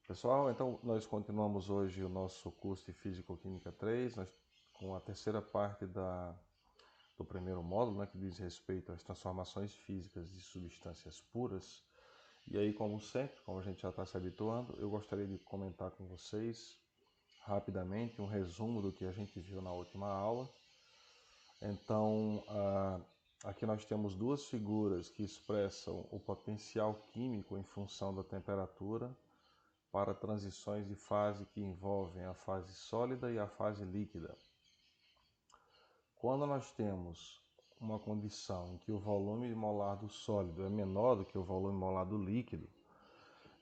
Pessoal, então nós continuamos hoje o nosso curso de Físico-Química 3, com a terceira parte do primeiro módulo, que diz respeito às transformações físicas de substâncias puras. E aí, como sempre, como a gente já está se habituando, eu gostaria de comentar com vocês rapidamente um resumo do que a gente viu na última aula. Então, aqui nós temos duas figuras que expressam o potencial químico em função da temperatura para transições de fase que envolvem a fase sólida e a fase líquida. Quando nós temos uma condição em que o volume molar do sólido é menor do que o volume molar do líquido,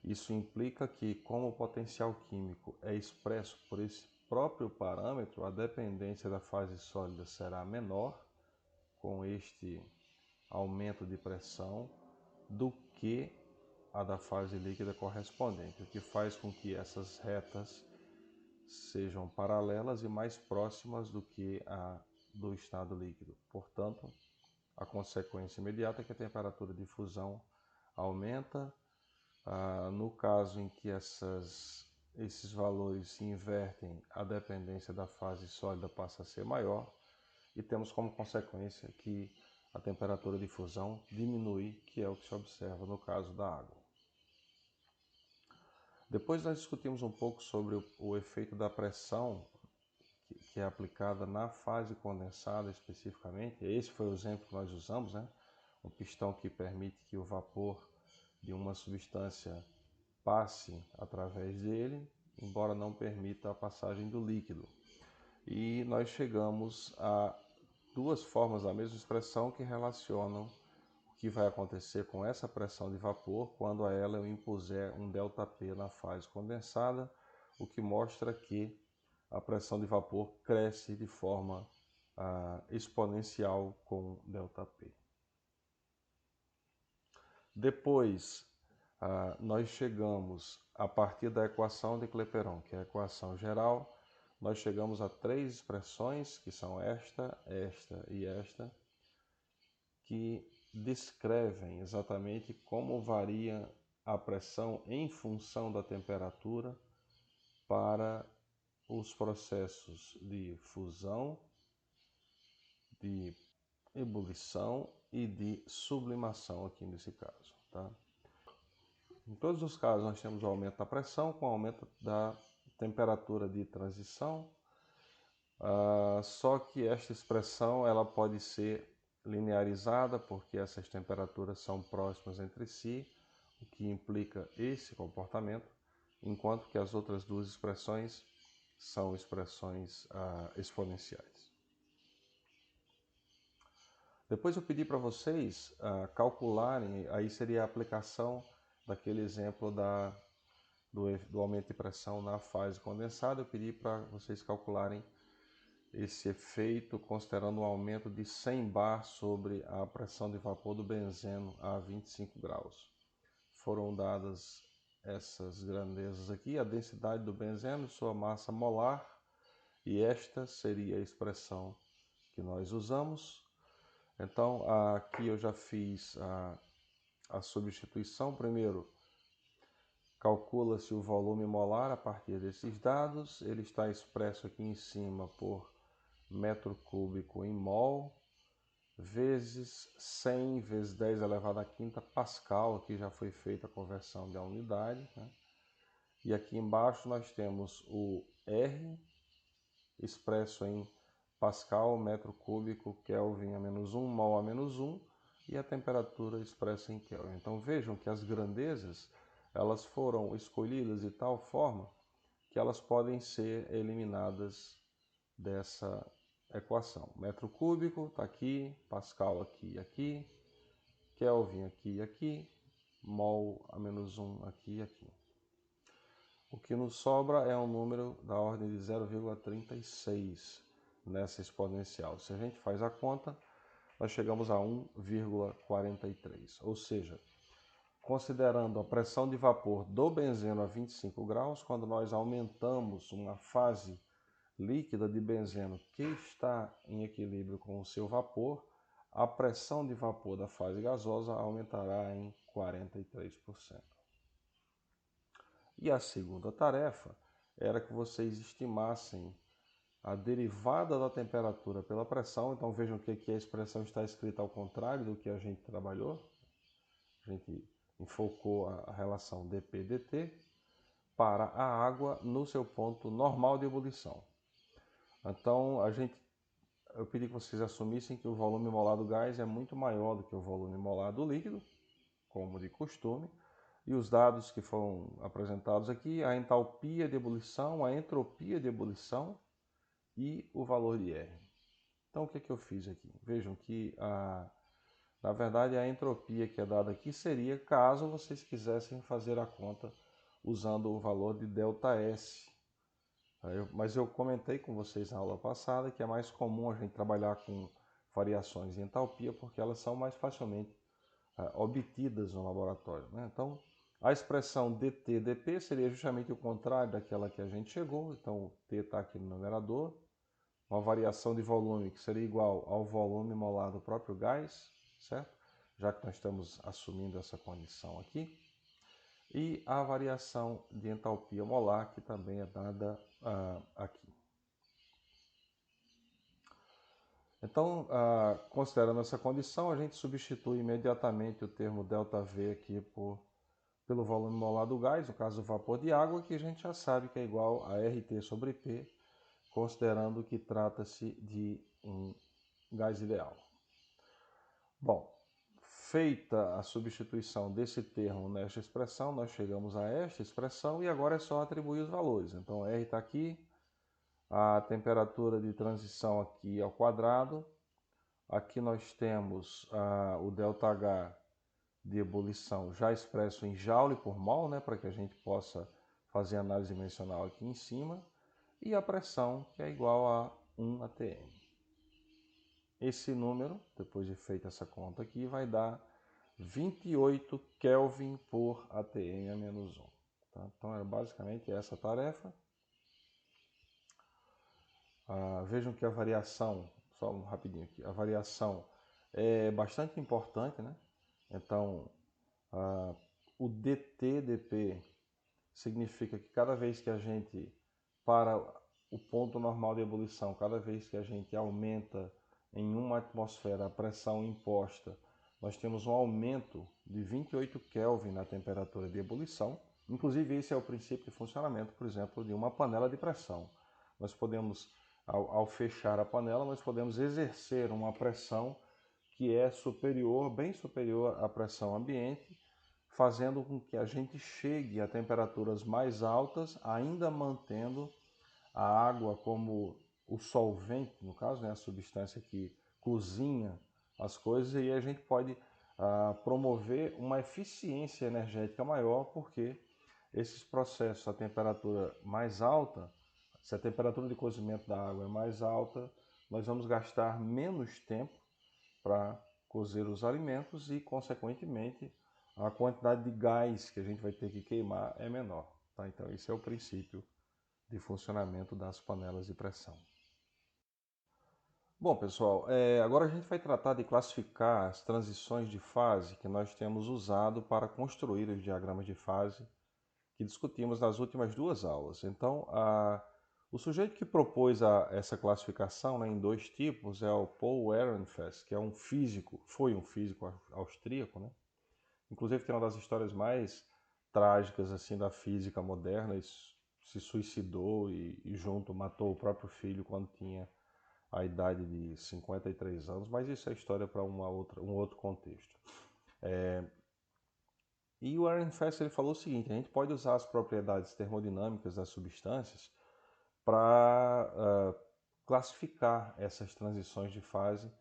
isso implica que, como o potencial químico é expresso por esse próprio parâmetro, a dependência da fase sólida será menor, com este aumento de pressão, do que a da fase líquida correspondente, o que faz com que essas retas sejam paralelas e mais próximas do que a do estado líquido. Portanto, a consequência imediata é que a temperatura de fusão aumenta. No caso em que esses valores se invertem, a dependência da fase sólida passa a ser maior e temos como consequência que a temperatura de fusão diminui, que é o que se observa no caso da água. Depois nós discutimos um pouco sobre o efeito da pressão que é aplicada na fase condensada especificamente. Esse foi o exemplo que nós usamos, um pistão que permite que o vapor de uma substância passe através dele, embora não permita a passagem do líquido. E nós chegamos a duas formas da mesma expressão que relacionam o que vai acontecer com essa pressão de vapor quando a ela eu impuser um ΔP na fase condensada, o que mostra que a pressão de vapor cresce de forma exponencial com ΔP. Depois, nós chegamos, a partir da equação de Clapeyron, que é a equação geral, nós chegamos a três expressões, que são esta, esta e esta, que descrevem exatamente como varia a pressão em função da temperatura para os processos de fusão, de ebulição e de sublimação aqui nesse caso. Tá? Em todos os casos nós temos o aumento da pressão com o aumento da temperatura de transição, só que esta expressão ela pode ser linearizada porque essas temperaturas são próximas entre si, o que implica esse comportamento, enquanto que as outras duas expressões são expressões exponenciais. Depois eu pedi para vocês calcularem, aí seria a aplicação daquele exemplo do aumento de pressão na fase condensada. Eu pedi para vocês calcularem esse efeito considerando um aumento de 100 bar sobre a pressão de vapor do benzeno a 25 graus. Foram dadas essas grandezas aqui, a densidade do benzeno, sua massa molar, e esta seria a expressão que nós usamos. Então, aqui eu já fiz a substituição. Primeiro, calcula-se o volume molar a partir desses dados. Ele está expresso aqui em cima por metro cúbico em mol, vezes 100 vezes 10 elevado à quinta pascal. Aqui já foi feita a conversão da unidade. E aqui embaixo nós temos o R, expresso em pascal, metro cúbico, Kelvin a menos 1, mol a menos 1, e a temperatura expressa em Kelvin. Então vejam que as grandezas elas foram escolhidas de tal forma que elas podem ser eliminadas dessa equação. Metro cúbico está aqui, pascal aqui e aqui, Kelvin aqui e aqui, mol a menos 1 aqui e aqui. O que nos sobra é um número da ordem de 0,36 nessa exponencial. Se a gente faz a conta, nós chegamos a 1,43. Ou seja, considerando a pressão de vapor do benzeno a 25 graus, quando nós aumentamos uma fase líquida de benzeno que está em equilíbrio com o seu vapor, a pressão de vapor da fase gasosa aumentará em 43%. E a segunda tarefa era que vocês estimassem a derivada da temperatura pela pressão. Então vejam que aqui a expressão está escrita ao contrário do que a gente trabalhou. A gente enfocou a relação dP/dt para a água no seu ponto normal de ebulição. Então eu pedi que vocês assumissem que o volume molar do gás é muito maior do que o volume molar do líquido, como de costume, e os dados que foram apresentados aqui, a entalpia de ebulição, a entropia de ebulição e o valor de R. Então o que eu fiz aqui? Vejam que na verdade a entropia que é dada aqui seria caso vocês quisessem fazer a conta usando o valor de ΔS. Mas eu comentei com vocês na aula passada que é mais comum a gente trabalhar com variações de entalpia porque elas são mais facilmente obtidas no laboratório, né? Então, a expressão dT/dP seria justamente o contrário daquela que a gente chegou. Então, o T está aqui no numerador. Uma variação de volume que seria igual ao volume molar do próprio gás, certo? Já que nós estamos assumindo essa condição aqui. E a variação de entalpia molar, que também é dada aqui. Então, considerando essa condição, a gente substitui imediatamente o termo ΔV aqui pelo volume molar do gás, no caso do vapor de água, que a gente já sabe que é igual a RT sobre P, considerando que trata-se de um gás ideal. Bom, feita a substituição desse termo nesta expressão, nós chegamos a esta expressão e agora é só atribuir os valores. Então, R está aqui, a temperatura de transição aqui ao quadrado. Aqui nós temos o ΔH de ebulição já expresso em joule por mol, né, para que a gente possa fazer análise dimensional aqui em cima. E a pressão, que é igual a 1 atm. Esse número, depois de feita essa conta aqui, vai dar 28 Kelvin por atm a menos 1. Tá? Então, é basicamente essa tarefa. Vejam que a variação, só um rapidinho aqui, a variação é bastante importante, né? Então, o dT/dP significa que cada vez que a gente, para o ponto normal de ebulição, cada vez que a gente aumenta em uma atmosfera a pressão imposta, nós temos um aumento de 28 Kelvin na temperatura de ebulição. Inclusive, esse é o princípio de funcionamento, por exemplo, de uma panela de pressão. Nós podemos, ao fechar a panela, nós podemos exercer uma pressão que é superior, bem superior à pressão ambiente, fazendo com que a gente chegue a temperaturas mais altas, ainda mantendo a água como o solvente, no caso, né, a substância que cozinha as coisas, e a gente pode promover uma eficiência energética maior, porque esses processos a temperatura mais alta, se a temperatura de cozimento da água é mais alta, nós vamos gastar menos tempo para cozer os alimentos e, consequentemente, a quantidade de gás que a gente vai ter que queimar é menor. Tá? Então, esse é o princípio de funcionamento das panelas de pressão. Bom, pessoal, agora a gente vai tratar de classificar as transições de fase que nós temos usado para construir os diagramas de fase que discutimos nas últimas duas aulas. Então, o sujeito que propôs essa classificação, né, em dois tipos é o Paul Ehrenfest, que é foi um físico austríaco, né? Inclusive tem uma das histórias mais trágicas assim da física moderna. Ele se suicidou e junto matou o próprio filho quando tinha a idade de 53 anos, mas isso é história para um outro contexto. E o Ehrenfest ele falou o seguinte: a gente pode usar as propriedades termodinâmicas das substâncias para classificar essas transições de fase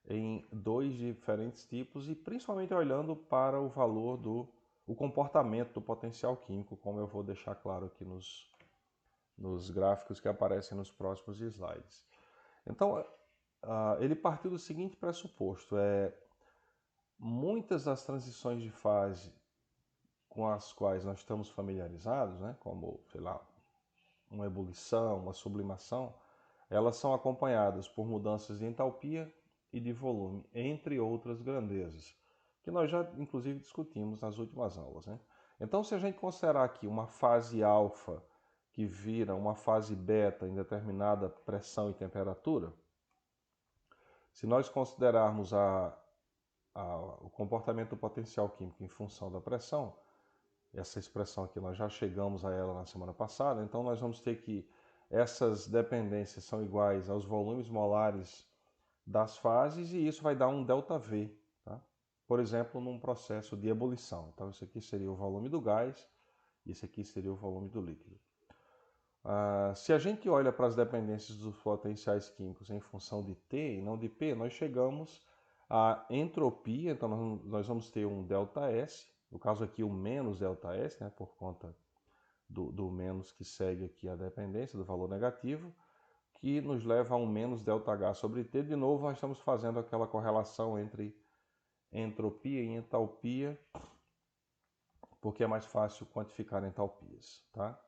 em dois diferentes tipos e principalmente olhando para o valor o comportamento do potencial químico, como eu vou deixar claro aqui nos gráficos que aparecem nos próximos slides. Então, ele partiu do seguinte pressuposto: muitas das transições de fase com as quais nós estamos familiarizados, né, como, sei lá, uma ebulição, uma sublimação, elas são acompanhadas por mudanças de entalpia e de volume, entre outras grandezas, que nós já inclusive discutimos nas últimas aulas, né? Então, se a gente considerar aqui uma fase alfa que vira uma fase beta em determinada pressão e temperatura, se nós considerarmos o comportamento do potencial químico em função da pressão, essa expressão aqui nós já chegamos a ela na semana passada, então nós vamos ter que essas dependências são iguais aos volumes molares das fases e isso vai dar um ΔV, tá? Por exemplo, num processo de ebulição. Então, isso aqui seria o volume do gás e esse aqui seria o volume do líquido. Se a gente olha para as dependências dos potenciais químicos em função de T e não de P, nós chegamos à entropia, então nós vamos ter um ΔS, no caso aqui o menos ΔS, né, por conta do menos que segue aqui a dependência do valor negativo, que nos leva a um menos ΔH sobre T. De novo, nós estamos fazendo aquela correlação entre entropia e entalpia, porque é mais fácil quantificar entalpias, tá?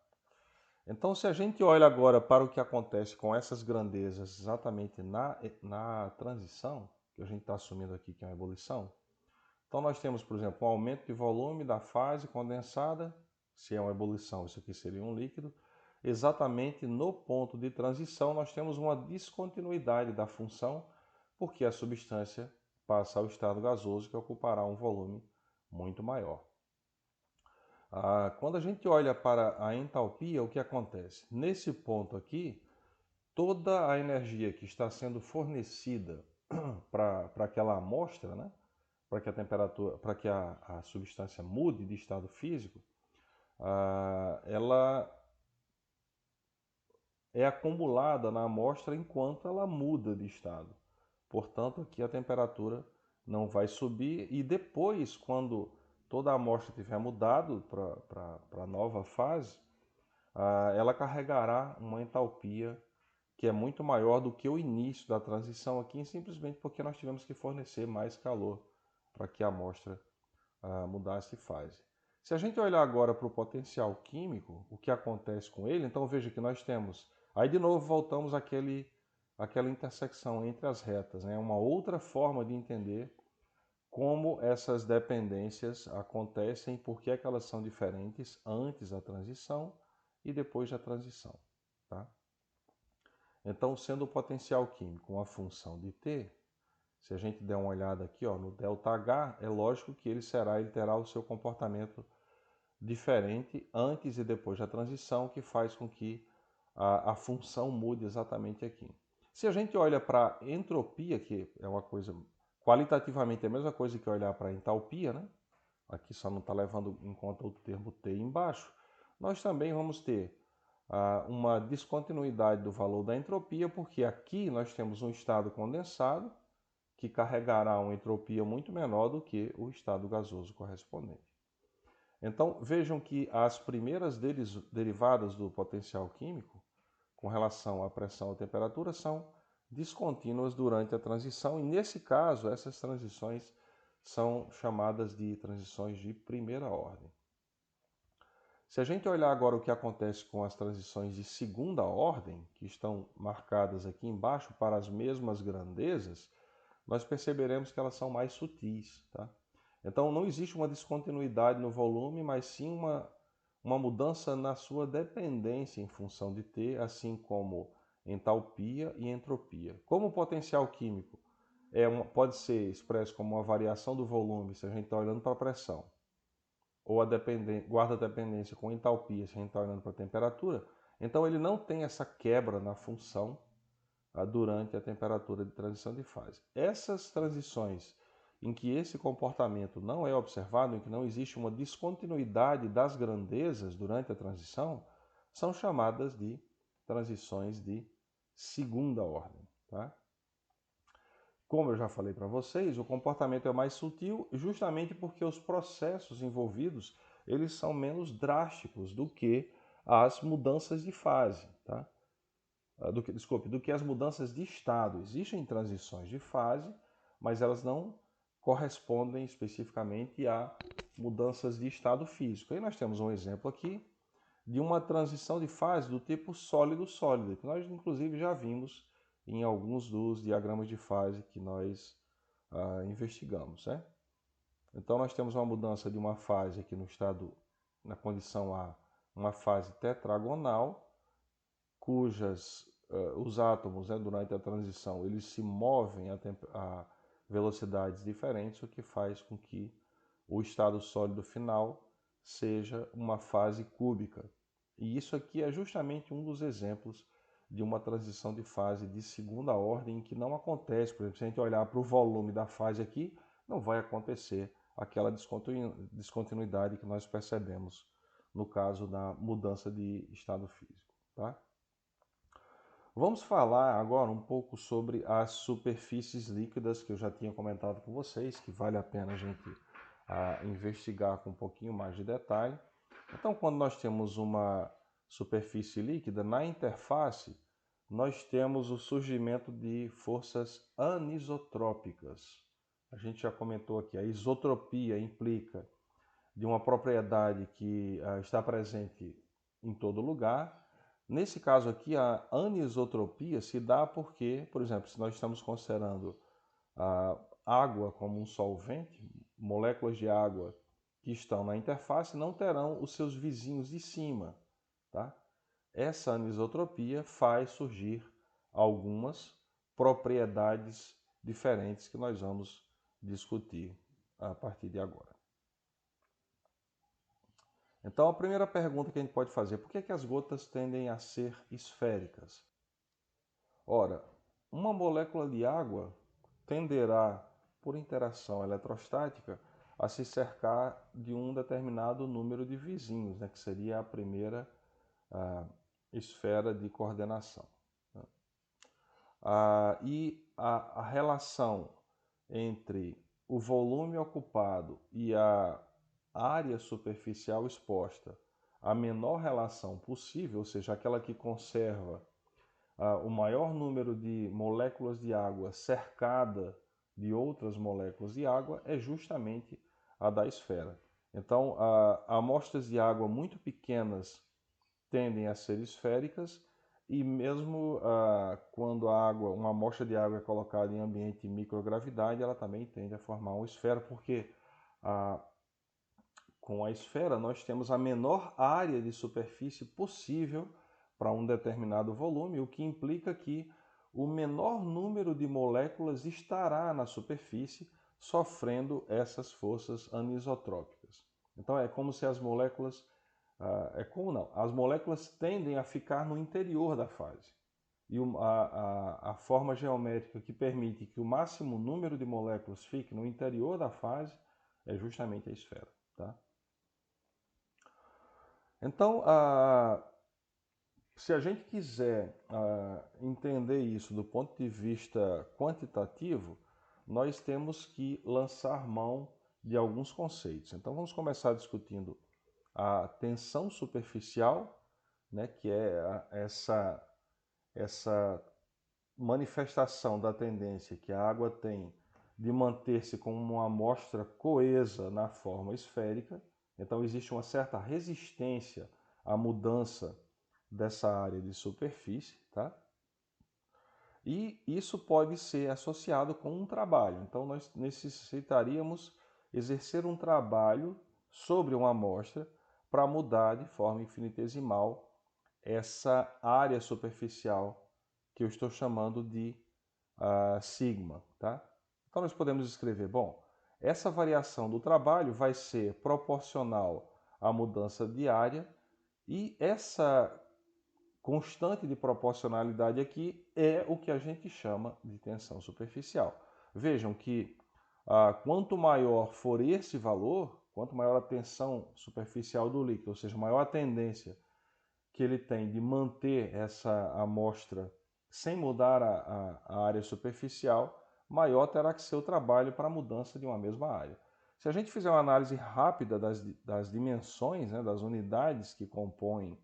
Então, se a gente olha agora para o que acontece com essas grandezas exatamente na transição, que a gente está assumindo aqui que é uma ebulição, então nós temos, por exemplo, um aumento de volume da fase condensada, se é uma ebulição, isso aqui seria um líquido. Exatamente no ponto de transição, nós temos uma descontinuidade da função, porque a substância passa ao estado gasoso, que ocupará um volume muito maior. Quando a gente olha para a entalpia, o que acontece? Nesse ponto aqui, toda a energia que está sendo fornecida para aquela amostra, né? Para que a temperatura, para que a substância mude de estado físico, ela é acumulada na amostra enquanto ela muda de estado. Portanto, aqui a temperatura não vai subir e depois, quando toda a amostra tiver mudado para a nova fase, ela carregará uma entalpia que é muito maior do que o início da transição aqui, simplesmente porque nós tivemos que fornecer mais calor para que a amostra mudasse de fase. Se a gente olhar agora para o potencial químico, o que acontece com ele, então veja que nós temos, aí de novo voltamos àquela intersecção entre as retas, né? Uma outra forma de entender como essas dependências acontecem, por que é que elas são diferentes antes da transição e depois da transição, tá? Então, sendo o potencial químico uma função de T, se a gente der uma olhada aqui no ΔH, é lógico que ele terá o seu comportamento diferente antes e depois da transição, que faz com que a função mude exatamente aqui. Se a gente olha para entropia, que é uma coisa qualitativamente é a mesma coisa que olhar para entalpia, né? Aqui só não está levando em conta o termo T embaixo, nós também vamos ter uma descontinuidade do valor da entropia, porque aqui nós temos um estado condensado que carregará uma entropia muito menor do que o estado gasoso correspondente. Então, vejam que as primeiras derivadas do potencial químico, com relação à pressão e temperatura, são descontínuas durante a transição, e nesse caso, essas transições são chamadas de transições de primeira ordem. Se a gente olhar agora o que acontece com as transições de segunda ordem, que estão marcadas aqui embaixo para as mesmas grandezas, nós perceberemos que elas são mais sutis, tá? Então não existe uma descontinuidade no volume, mas sim uma mudança na sua dependência em função de T, assim como entalpia e entropia. Como o potencial químico pode ser expresso como uma variação do volume se a gente está olhando para a pressão, ou guarda dependência com entalpia se a gente está olhando para a temperatura, então ele não tem essa quebra na função durante a temperatura de transição de fase. Essas transições em que esse comportamento não é observado, em que não existe uma descontinuidade das grandezas durante a transição, são chamadas de transições de segunda ordem, tá? Como eu já falei para vocês, o comportamento é mais sutil justamente porque os processos envolvidos eles são menos drásticos do que as mudanças de fase, tá? Do que as mudanças de estado. Existem transições de fase, mas elas não correspondem especificamente a mudanças de estado físico. Aí nós temos um exemplo aqui de uma transição de fase do tipo sólido-sólido, que nós inclusive já vimos em alguns dos diagramas de fase que nós investigamos, né? Então nós temos uma mudança de uma fase aqui no estado na condição A, uma fase tetragonal, cujas os átomos, né, durante a transição, eles se movem a velocidades diferentes, o que faz com que o estado sólido final seja uma fase cúbica. E isso aqui é justamente um dos exemplos de uma transição de fase de segunda ordem que não acontece. Por exemplo, se a gente olhar para o volume da fase aqui, não vai acontecer aquela descontinuidade que nós percebemos no caso da mudança de estado físico. Tá? Vamos falar agora um pouco sobre as superfícies líquidas que eu já tinha comentado com vocês, que vale a pena a gente investigar com um pouquinho mais de detalhe. Então, quando nós temos uma superfície líquida, na interface, nós temos o surgimento de forças anisotrópicas. A gente já comentou aqui, a isotropia implica de uma propriedade que está presente em todo lugar. Nesse caso aqui, a anisotropia se dá porque, por exemplo, se nós estamos considerando a água como um solvente, moléculas de água que estão na interface não terão os seus vizinhos de cima. Tá? Essa anisotropia faz surgir algumas propriedades diferentes que nós vamos discutir a partir de agora. Então, a primeira pergunta que a gente pode fazer, por que que as gotas tendem a ser esféricas? Ora, uma molécula de água tenderá, por interação eletrostática, a se cercar de um determinado número de vizinhos, né, que seria a primeira esfera de coordenação. Né? A relação entre o volume ocupado e a área superficial exposta, a menor relação possível, ou seja, aquela que conserva o maior número de moléculas de água cercada de outras moléculas de água, é justamente a da esfera. Então, amostras de água muito pequenas tendem a ser esféricas, e mesmo quando uma amostra de água é colocada em ambiente de microgravidade, ela também tende a formar uma esfera, porque com a esfera nós temos a menor área de superfície possível para um determinado volume, o que implica que o menor número de moléculas estará na superfície sofrendo essas forças anisotrópicas. Então é como se as moléculas as moléculas tendem a ficar no interior da fase. E a forma geométrica que permite que o máximo número de moléculas fique no interior da fase é justamente a esfera. Tá? Então, se a gente quiser entender isso do ponto de vista quantitativo, nós temos que lançar mão de alguns conceitos. Então, vamos começar discutindo a tensão superficial, né, que é essa manifestação da tendência que a água tem de manter-se como uma amostra coesa na forma esférica. Então existe uma certa resistência à mudança dessa área de superfície, tá? E isso pode ser associado com um trabalho. Então nós necessitaríamos exercer um trabalho sobre uma amostra para mudar de forma infinitesimal essa área superficial que eu estou chamando de sigma. Tá? Então nós podemos escrever, bom, essa variação do trabalho vai ser proporcional à mudança de área, e essa constante de proporcionalidade aqui é o que a gente chama de tensão superficial. Vejam que quanto maior for esse valor, quanto maior a tensão superficial do líquido, ou seja, maior a tendência que ele tem de manter essa amostra sem mudar a área superficial, maior terá que ser o trabalho para a mudança de uma mesma área. Se a gente fizer uma análise rápida das dimensões, né, das unidades que compõem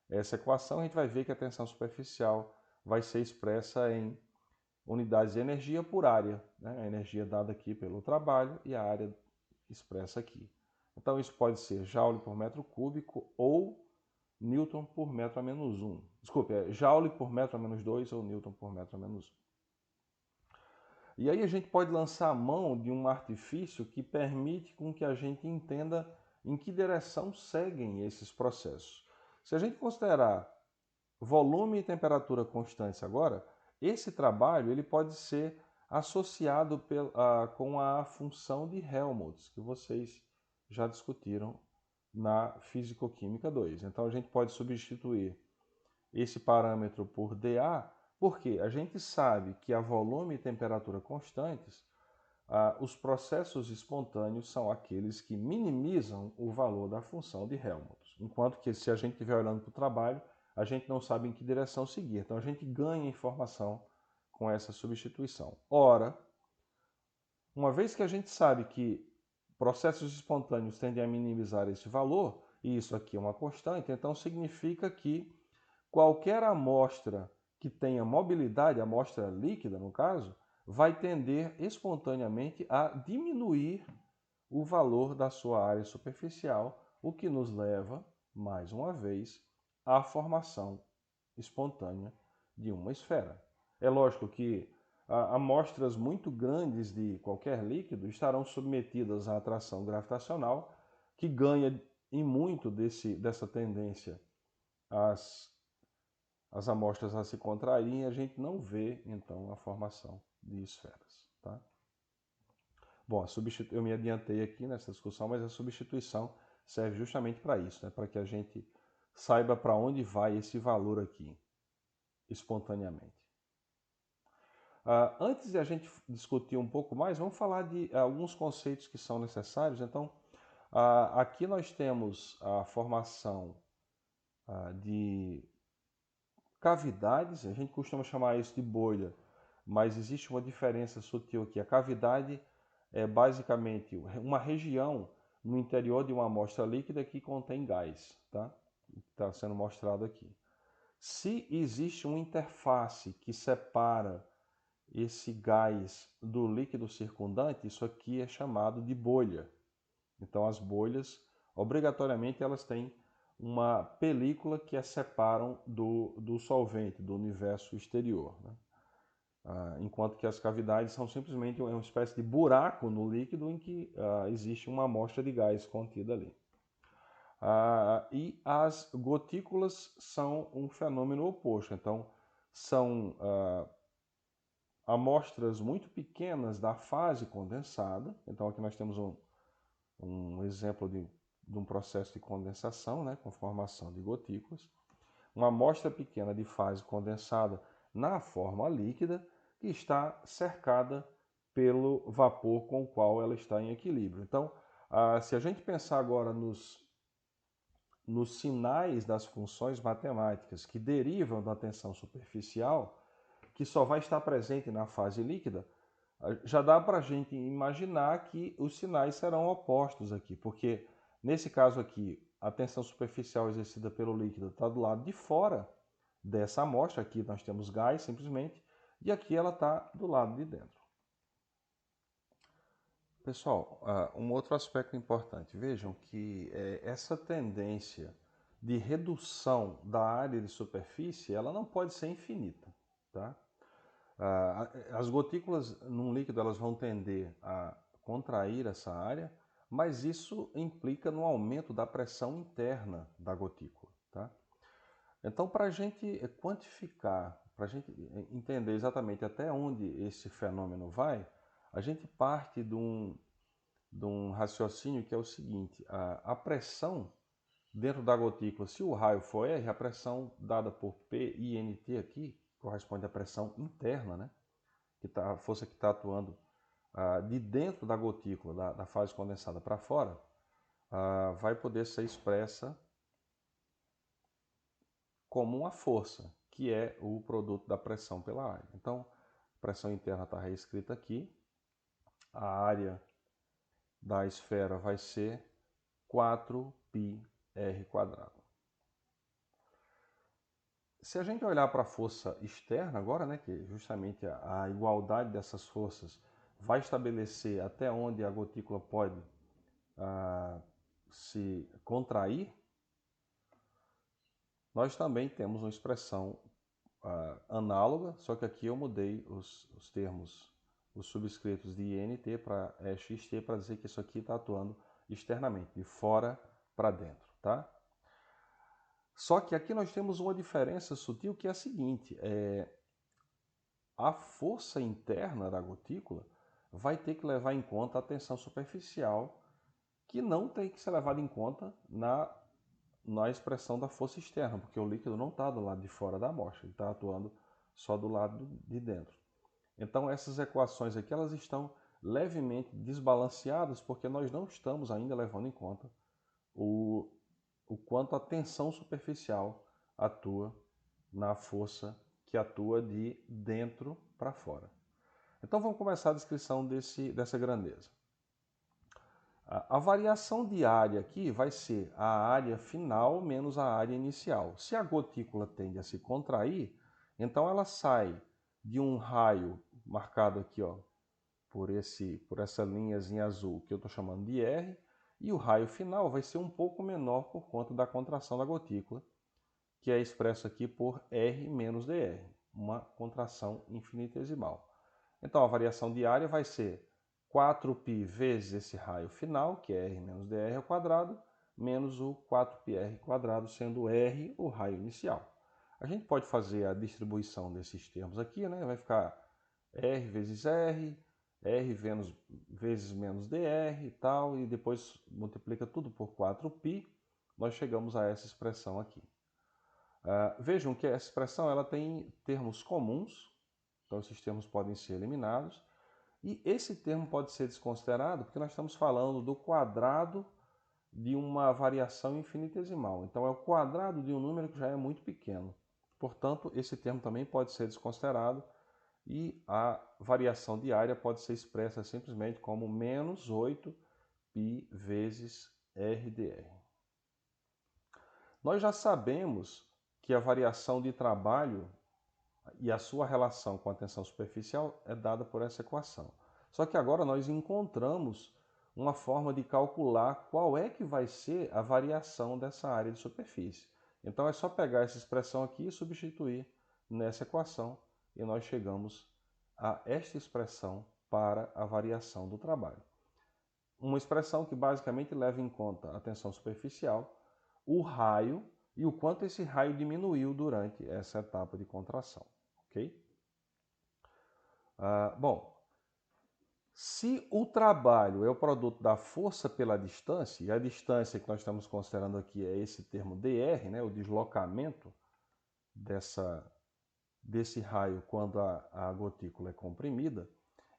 essa equação, a gente vai ver que a tensão superficial vai ser expressa em unidades de energia por área, né? A energia dada aqui pelo trabalho e a área expressa aqui. Então isso pode ser joule por metro cúbico ou Newton por metro a menos 1. Desculpe, Joule por metro a menos 2 ou Newton por metro a menos 1. E aí a gente pode lançar a mão de um artifício que permite com que a gente entenda em que direção seguem esses processos. Se a gente considerar volume e temperatura constantes agora, esse trabalho ele pode ser associado com a função de Helmholtz, que vocês já discutiram na Físico-Química 2. Então a gente pode substituir esse parâmetro por dA, porque a gente sabe que a volume e temperatura constantes, os processos espontâneos são aqueles que minimizam o valor da função de Helmholtz. Enquanto que se a gente estiver olhando para o trabalho, a gente não sabe em que direção seguir. Então a gente ganha informação com essa substituição. Ora, uma vez que a gente sabe que processos espontâneos tendem a minimizar esse valor, e isso aqui é uma constante, então significa que qualquer amostra que tenha mobilidade, amostra líquida no caso, vai tender espontaneamente a diminuir o valor da sua área superficial, o que nos leva, mais uma vez, à formação espontânea de uma esfera. É lógico que amostras muito grandes de qualquer líquido estarão submetidas à atração gravitacional, que ganha em muito dessa tendência as amostras a se contraírem, e a gente não vê, então, a formação de esferas. Tá? Bom, eu me adiantei aqui nessa discussão, mas a substituição serve justamente para isso, né? Para que a gente saiba para onde vai esse valor aqui, espontaneamente. Antes de a gente discutir um pouco mais, vamos falar de alguns conceitos que são necessários. Então, aqui nós temos a formação de cavidades, a gente costuma chamar isso de bolha, mas existe uma diferença sutil aqui. A cavidade é basicamente uma região no interior de uma amostra líquida que contém gás, tá? Está sendo mostrado aqui. Se existe uma interface que separa esse gás do líquido circundante, isso aqui é chamado de bolha. Então as bolhas, obrigatoriamente, elas têm uma película que as separam do solvente, do universo exterior, né? Enquanto que as cavidades são simplesmente uma espécie de buraco no líquido em que existe uma amostra de gás contida ali. E as gotículas são um fenômeno oposto. Então, são amostras muito pequenas da fase condensada. Então, aqui nós temos um exemplo de um processo de condensação, né, com formação de gotículas. Uma amostra pequena de fase condensada na forma líquida, que está cercada pelo vapor com o qual ela está em equilíbrio. Então, se a gente pensar agora nos sinais das funções matemáticas que derivam da tensão superficial, que só vai estar presente na fase líquida, já dá para a gente imaginar que os sinais serão opostos aqui, porque nesse caso aqui, a tensão superficial exercida pelo líquido está do lado de fora dessa amostra. Aqui nós temos gás simplesmente, e aqui ela está do lado de dentro. Pessoal, um outro aspecto importante, vejam que essa tendência de redução da área de superfície, ela não pode ser infinita, tá? As gotículas num líquido elas vão tender a contrair essa área, mas isso implica no aumento da pressão interna da gotícula, tá? Então, para a gente quantificar, para a gente entender exatamente até onde esse fenômeno vai, a gente parte de um raciocínio que é o seguinte: a pressão dentro da gotícula, se o raio for R, a pressão dada por PINT aqui corresponde à pressão interna, né? A força que está atuando de dentro da gotícula, da fase condensada para fora, vai poder ser expressa como uma força, que é o produto da pressão pela área. Então, a pressão interna está reescrita aqui. A área da esfera vai ser 4πr². Se a gente olhar para a força externa agora, né, que justamente a igualdade dessas forças vai estabelecer até onde a gotícula pode se contrair, nós também temos uma expressão análoga, só que aqui eu mudei os termos, os subscritos de INT para XT, para dizer que isso aqui está atuando externamente, de fora para dentro, tá? Só que aqui nós temos uma diferença sutil que é a seguinte, a força interna da gotícula vai ter que levar em conta a tensão superficial, que não tem que ser levada em conta na expressão da força externa, porque o líquido não está do lado de fora da amostra, ele está atuando só do lado de dentro. Então essas equações aqui elas estão levemente desbalanceadas porque nós não estamos ainda levando em conta o quanto a tensão superficial atua na força que atua de dentro para fora. Então vamos começar a descrição dessa grandeza. A variação de área aqui vai ser a área final menos a área inicial. Se a gotícula tende a se contrair, então ela sai de um raio marcado aqui, ó, por essa linhazinha azul que eu estou chamando de R, e o raio final vai ser um pouco menor por conta da contração da gotícula, que é expresso aqui por R menos dr, uma contração infinitesimal. Então a variação de área vai ser 4π vezes esse raio final, que é R menos dr ao quadrado, menos o 4πr quadrado, sendo R o raio inicial. A gente pode fazer a distribuição desses termos aqui, né? Vai ficar R vezes R, R vezes menos dr e tal, e depois multiplica tudo por 4π, nós chegamos a essa expressão aqui. Vejam que essa expressão ela tem termos comuns, então esses termos podem ser eliminados, e esse termo pode ser desconsiderado porque nós estamos falando do quadrado de uma variação infinitesimal. Então é o quadrado de um número que já é muito pequeno. Portanto, esse termo também pode ser desconsiderado e a variação de área pode ser expressa simplesmente como menos 8π vezes RdR. Nós já sabemos que a variação de trabalho e a sua relação com a tensão superficial é dada por essa equação. Só que agora nós encontramos uma forma de calcular qual é que vai ser a variação dessa área de superfície. Então é só pegar essa expressão aqui e substituir nessa equação e nós chegamos a esta expressão para a variação do trabalho. Uma expressão que basicamente leva em conta a tensão superficial, o raio e o quanto esse raio diminuiu durante essa etapa de contração. Ok? Bom, se o trabalho é o produto da força pela distância, e a distância que nós estamos considerando aqui é esse termo dr, né, o deslocamento desse raio quando a gotícula é comprimida,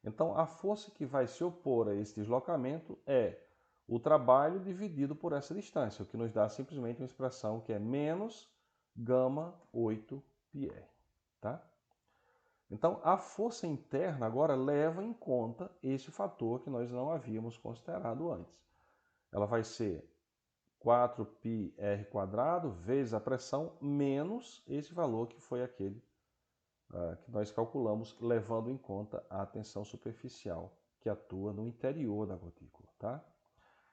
então a força que vai se opor a esse deslocamento é o trabalho dividido por essa distância, o que nos dá simplesmente uma expressão que é menos gama 8πr. Tá? Então, a força interna agora leva em conta esse fator que nós não havíamos considerado antes. Ela vai ser 4πr² vezes a pressão menos esse valor que foi aquele que nós calculamos, levando em conta a tensão superficial que atua no interior da gotícula. Tá?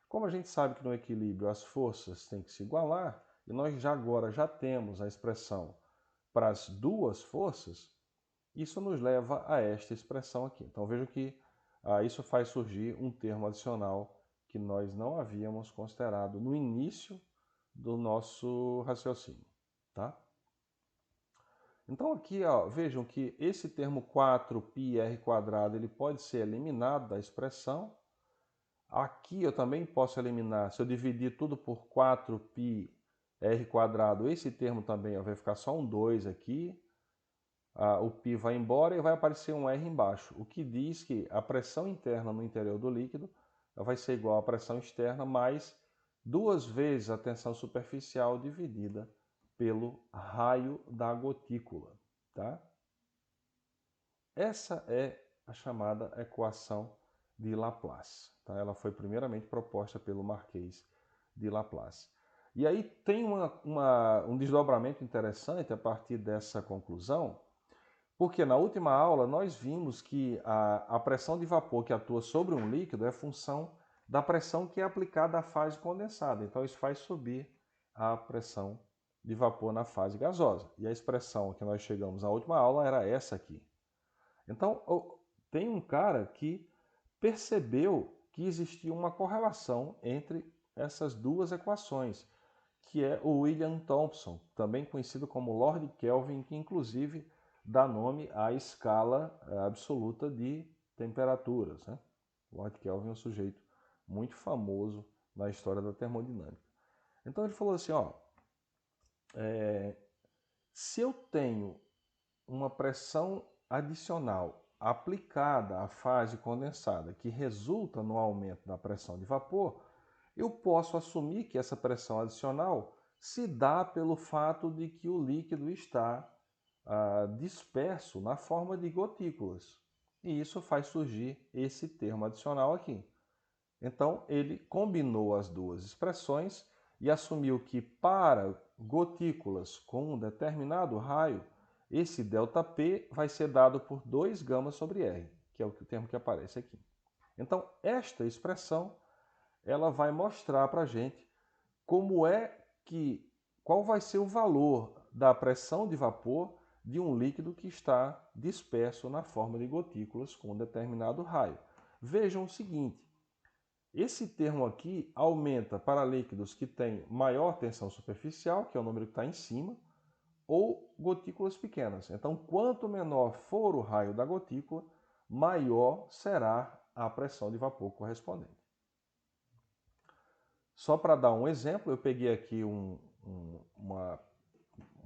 Como a gente sabe que no equilíbrio as forças têm que se igualar, e nós agora já temos a expressão para as duas forças, isso nos leva a esta expressão aqui. Então vejam que isso faz surgir um termo adicional que nós não havíamos considerado no início do nosso raciocínio. Tá? Então aqui vejam que esse termo 4πr² ele pode ser eliminado da expressão. Aqui eu também posso eliminar, se eu dividir tudo por 4πr², esse termo também vai ficar só um 2 aqui. O π vai embora e vai aparecer um R embaixo, o que diz que a pressão interna no interior do líquido vai ser igual à pressão externa mais 2 vezes a tensão superficial dividida pelo raio da gotícula. Tá? Essa é a chamada equação de Laplace. Tá? Ela foi primeiramente proposta pelo Marquês de Laplace. E aí tem um desdobramento interessante a partir dessa conclusão, porque na última aula nós vimos que a pressão de vapor que atua sobre um líquido é função da pressão que é aplicada à fase condensada. Então isso faz subir a pressão de vapor na fase gasosa. E a expressão que nós chegamos na última aula era essa aqui. Então tem um cara que percebeu que existia uma correlação entre essas duas equações, que é o William Thomson, também conhecido como Lord Kelvin, que inclusive dá nome à escala absoluta de temperaturas, né? Lord Kelvin é um sujeito muito famoso na história da termodinâmica. Então ele falou assim, ó, se eu tenho uma pressão adicional aplicada à fase condensada que resulta no aumento da pressão de vapor, eu posso assumir que essa pressão adicional se dá pelo fato de que o líquido está disperso na forma de gotículas. E isso faz surgir esse termo adicional aqui. Então, ele combinou as duas expressões e assumiu que para gotículas com um determinado raio, esse ΔP vai ser dado por 2 gama sobre R, que é o termo que aparece aqui. Então, esta expressão ela vai mostrar para a gente qual vai ser o valor da pressão de vapor de um líquido que está disperso na forma de gotículas com um determinado raio. Vejam o seguinte, esse termo aqui aumenta para líquidos que têm maior tensão superficial, que é o número que está em cima, ou gotículas pequenas. Então, quanto menor for o raio da gotícula, maior será a pressão de vapor correspondente. Só para dar um exemplo, eu peguei aqui um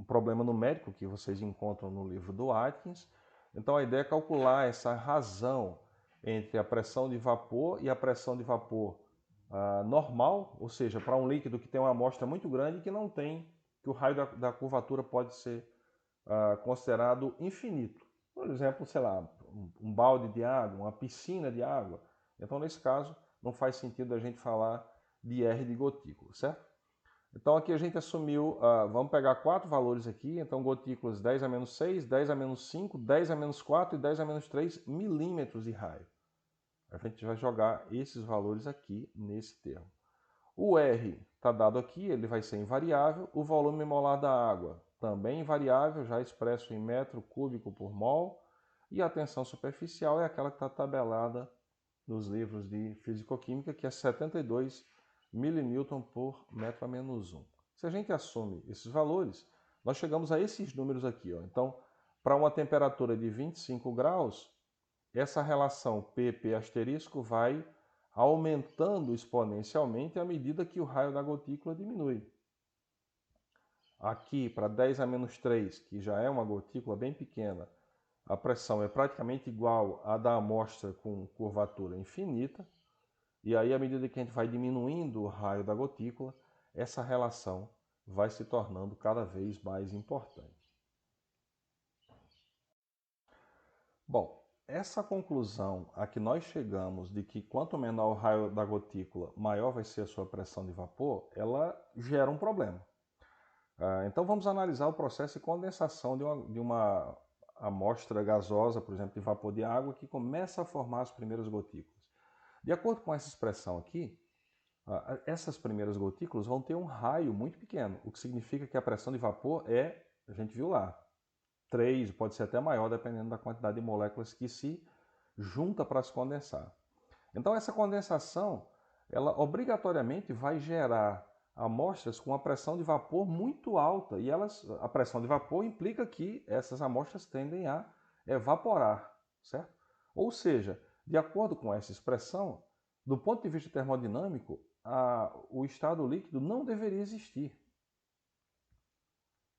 problema numérico que vocês encontram no livro do Atkins. Então, a ideia é calcular essa razão entre a pressão de vapor e a pressão de vapor normal, ou seja, para um líquido que tem uma amostra muito grande que não tem, que o raio da curvatura pode ser considerado infinito. Por exemplo, sei lá, um balde de água, uma piscina de água. Então, nesse caso, não faz sentido a gente falar de R de gotícula, certo? Então, aqui a gente assumiu, vamos pegar 4 valores aqui, então gotículas 10 a menos 6, 10 a menos 5, 10 a menos 4 e 10 a menos 3 milímetros de raio. A gente vai jogar esses valores aqui nesse termo. O R está dado aqui, ele vai ser invariável. O volume molar da água também invariável, já expresso em metro cúbico por mol. E a tensão superficial é aquela que está tabelada nos livros de fisicoquímica, que é 72 milинewton por metro a menos 1. Se a gente assume esses valores, nós chegamos a esses números aqui. Ó. Então, para uma temperatura de 25 graus, essa relação PP asterisco vai aumentando exponencialmente à medida que o raio da gotícula diminui. Aqui, para 10 a menos 3, que já é uma gotícula bem pequena, a pressão é praticamente igual à da amostra com curvatura infinita. E aí, à medida que a gente vai diminuindo o raio da gotícula, essa relação vai se tornando cada vez mais importante. Bom, essa conclusão a que nós chegamos de que quanto menor o raio da gotícula, maior vai ser a sua pressão de vapor, ela gera um problema. Então vamos analisar o processo de condensação de uma amostra gasosa, por exemplo, de vapor de água, que começa a formar as primeiras gotículas. De acordo com essa expressão aqui, essas primeiras gotículas vão ter um raio muito pequeno, o que significa que a pressão de vapor é, a gente viu lá, 3, pode ser até maior, dependendo da quantidade de moléculas que se junta para se condensar. Então essa condensação, ela obrigatoriamente vai gerar amostras com uma pressão de vapor muito alta, e a pressão de vapor implica que essas amostras tendem a evaporar, certo? Ou seja, de acordo com essa expressão, do ponto de vista termodinâmico, o estado líquido não deveria existir.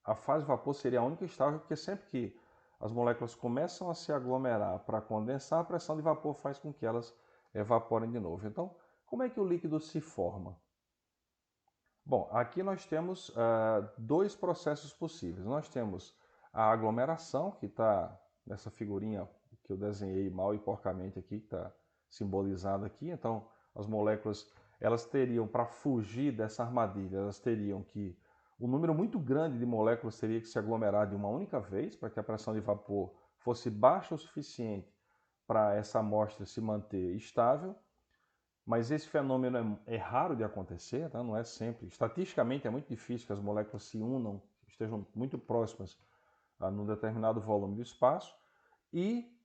A fase de vapor seria a única estável, porque sempre que as moléculas começam a se aglomerar para condensar, a pressão de vapor faz com que elas evaporem de novo. Então, como é que o líquido se forma? Bom, aqui nós temos 2 processos possíveis. Nós temos a aglomeração, que está nessa figurinha que eu desenhei mal e porcamente aqui, que está simbolizada aqui. Então, as moléculas, elas teriam, para fugir dessa armadilha, elas teriam que um número muito grande de moléculas teria que se aglomerar de uma única vez, para que a pressão de vapor fosse baixa o suficiente para essa amostra se manter estável. Mas esse fenômeno é raro de acontecer, tá? Não é sempre. Estatisticamente é muito difícil que as moléculas se unam, estejam muito próximas num determinado volume do espaço. E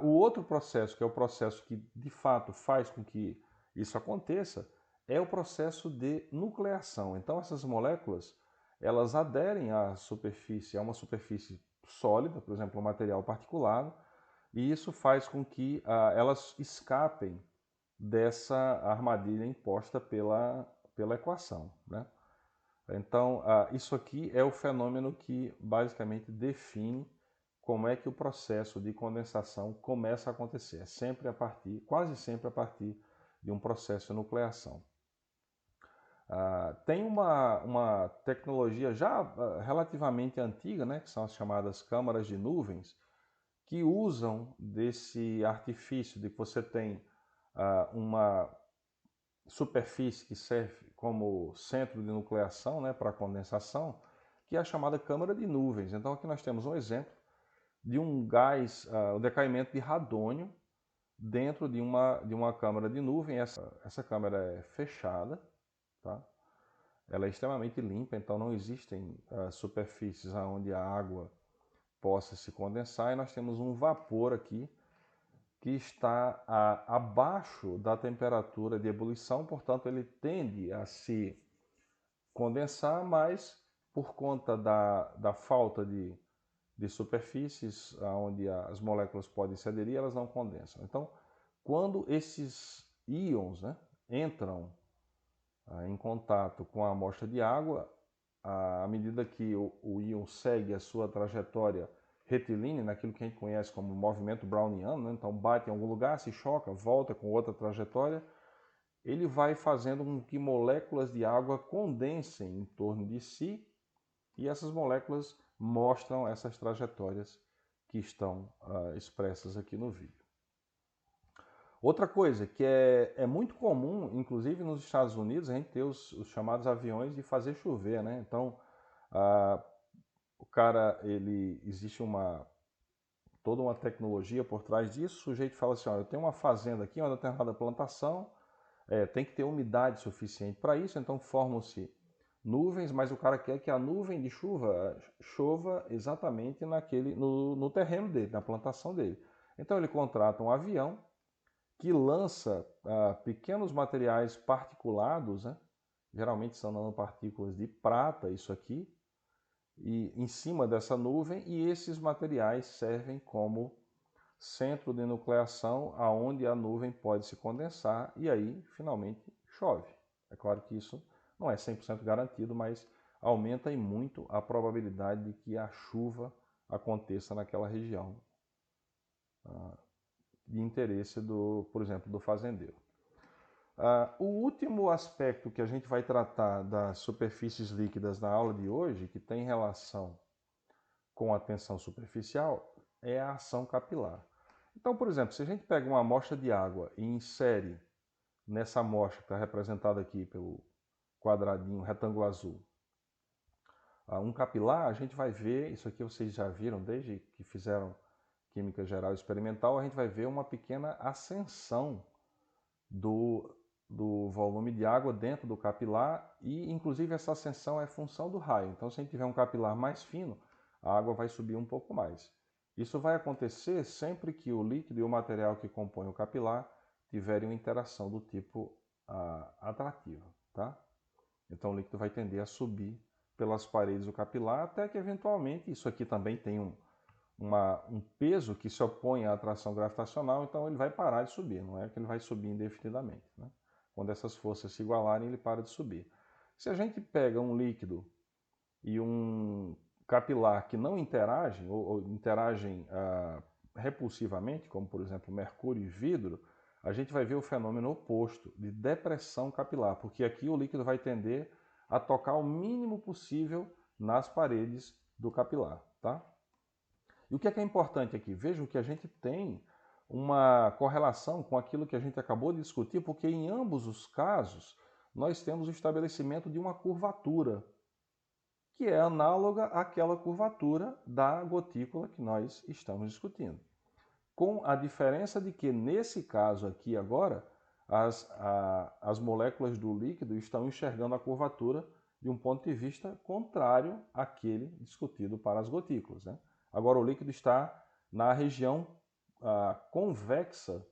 O outro processo, que é o processo que de fato faz com que isso aconteça, é o processo de nucleação. Então essas moléculas, elas aderem à superfície, a uma superfície sólida, por exemplo, um material particulado, e isso faz com que elas escapem dessa armadilha imposta pela equação, né? Então, isso aqui é o fenômeno que basicamente define como é que o processo de condensação começa a acontecer. É sempre a partir, quase sempre a partir de um processo de nucleação. Tem uma tecnologia já relativamente antiga, né, que são as chamadas câmaras de nuvens, que usam desse artifício de que você tem uma superfície que serve como centro de nucleação, né, para condensação, que é a chamada câmara de nuvens. Então aqui nós temos um exemplo de um gás, o decaimento de radônio dentro de uma câmara de nuvem. Essa câmara é fechada, tá? Ela é extremamente limpa, então não existem superfícies onde a água possa se condensar, e nós temos um vapor aqui que está abaixo da temperatura de ebulição, portanto ele tende a se condensar, mas por conta da falta de superfícies onde as moléculas podem se aderir, elas não condensam. Então, quando esses íons, né, entram em contato com a amostra de água, à medida que o íon segue a sua trajetória retilínea, naquilo que a gente conhece como movimento browniano, né? Então bate em algum lugar, se choca, volta com outra trajetória, ele vai fazendo com que moléculas de água condensem em torno de si, e essas moléculas mostram essas trajetórias que estão expressas aqui no vídeo. Outra coisa que é muito comum, inclusive nos Estados Unidos, a gente ter os chamados aviões de fazer chover, né? Então, o cara, existe toda uma tecnologia por trás disso. O sujeito fala assim, ó, eu tenho uma fazenda aqui, uma determinada plantação, tem que ter umidade suficiente para isso, então formam-se nuvens, mas o cara quer que a nuvem de chuva chova exatamente no terreno dele, na plantação dele. Então ele contrata um avião que lança pequenos materiais particulados, né? Geralmente são nanopartículas de prata, isso aqui, e em cima dessa nuvem, e esses materiais servem como centro de nucleação, aonde a nuvem pode se condensar e aí finalmente chove. É claro que isso não é 100% garantido, mas aumenta e muito a probabilidade de que a chuva aconteça naquela região de interesse por exemplo, do fazendeiro. O último aspecto que a gente vai tratar das superfícies líquidas na aula de hoje, que tem relação com a tensão superficial, é a ação capilar. Então, por exemplo, se a gente pega uma amostra de água e insere nessa amostra, que está representada aqui pelo quadradinho retângulo azul, um capilar, a gente vai ver, isso aqui vocês já viram desde que fizeram química geral experimental, a gente vai ver uma pequena ascensão do volume de água dentro do capilar, e inclusive essa ascensão é função do raio. Então, se a gente tiver um capilar mais fino, a água vai subir um pouco mais. Isso vai acontecer sempre que o líquido e o material que compõe o capilar tiverem uma interação do tipo atrativa, tá? Então o líquido vai tender a subir pelas paredes do capilar, até que eventualmente, isso aqui também tem um peso que se opõe à atração gravitacional, então ele vai parar de subir, não é que ele vai subir indefinidamente, né? Quando essas forças se igualarem, ele para de subir. Se a gente pega um líquido e um capilar que não interagem, ou interagem repulsivamente, como por exemplo mercúrio e vidro, a gente vai ver o fenômeno oposto, de depressão capilar, porque aqui o líquido vai tender a tocar o mínimo possível nas paredes do capilar, tá? E o que é importante aqui? Vejam que a gente tem uma correlação com aquilo que a gente acabou de discutir, porque em ambos os casos nós temos o estabelecimento de uma curvatura, que é análoga àquela curvatura da gotícula que nós estamos discutindo. Com a diferença de que, nesse caso aqui agora, as moléculas do líquido estão enxergando a curvatura de um ponto de vista contrário àquele discutido para as gotículas, né? Agora o líquido está na região convexa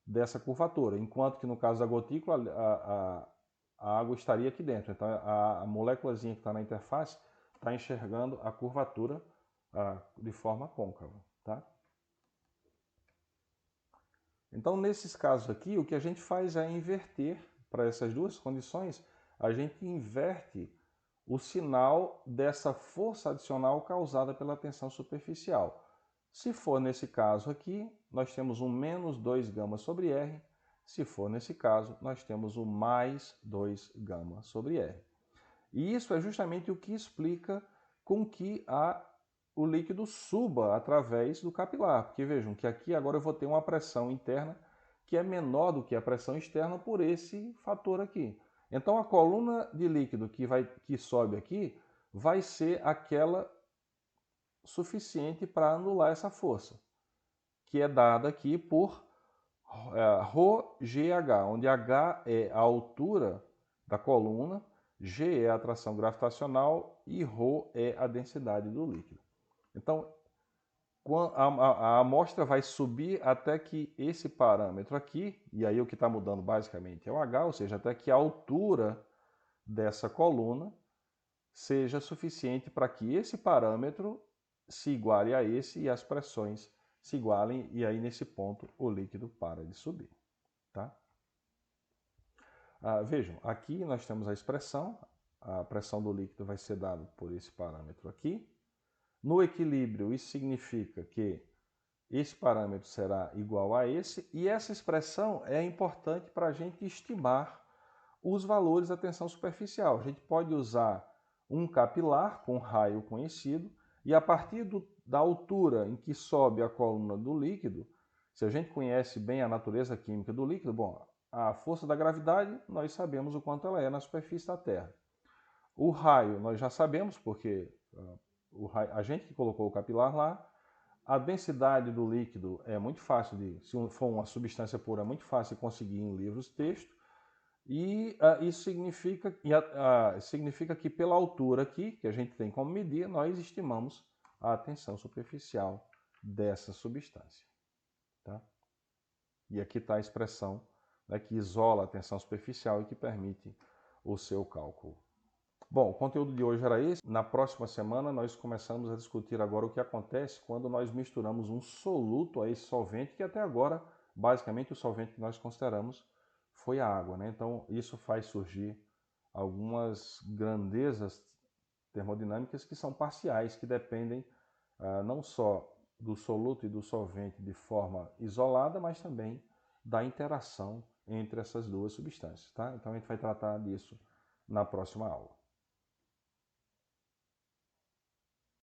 dessa curvatura, enquanto que no caso da gotícula a água estaria aqui dentro. Então a moléculazinha que está na interface está enxergando a curvatura de forma côncava. Tá? Então nesses casos aqui, o que a gente faz é inverter, para essas duas condições, a gente inverte o sinal dessa força adicional causada pela tensão superficial. Se for nesse caso aqui, nós temos um menos 2 gama sobre R. Se for nesse caso, nós temos o mais 2 gama sobre R. E isso é justamente o que explica com que o líquido suba através do capilar. Porque vejam que aqui agora eu vou ter uma pressão interna que é menor do que a pressão externa por esse fator aqui. Então a coluna de líquido que sobe aqui vai ser aquela suficiente para anular essa força, que é dada aqui por ρgh, onde h é a altura da coluna, g é a atração gravitacional e ρ é a densidade do líquido. Então, a amostra vai subir até que esse parâmetro aqui, e aí o que está mudando basicamente é o h, ou seja, até que a altura dessa coluna seja suficiente para que esse parâmetro se iguale a esse e as pressões se igualem, e aí nesse ponto o líquido para de subir. Tá? Vejam, aqui nós temos a expressão, a pressão do líquido vai ser dada por esse parâmetro aqui. No equilíbrio, isso significa que esse parâmetro será igual a esse, e essa expressão é importante para a gente estimar os valores da tensão superficial. A gente pode usar um capilar com raio conhecido, e a partir da altura em que sobe a coluna do líquido, se a gente conhece bem a natureza química do líquido, bom, a força da gravidade nós sabemos o quanto ela é na superfície da Terra. O raio nós já sabemos, porque a gente que colocou o capilar lá. A densidade do líquido é muito fácil se for uma substância pura, é muito fácil de conseguir em livros de texto. E isso significa que pela altura aqui, que a gente tem como medir, nós estimamos a tensão superficial dessa substância. Tá? E aqui está a expressão, né, que isola a tensão superficial e que permite o seu cálculo. Bom, o conteúdo de hoje era esse. Na próxima semana nós começamos a discutir agora o que acontece quando nós misturamos um soluto a esse solvente, que até agora, basicamente, o solvente que nós consideramos foi a água, né? Então, isso faz surgir algumas grandezas termodinâmicas que são parciais, que dependem não só do soluto e do solvente de forma isolada, mas também da interação entre essas duas substâncias, tá? Então, a gente vai tratar disso na próxima aula.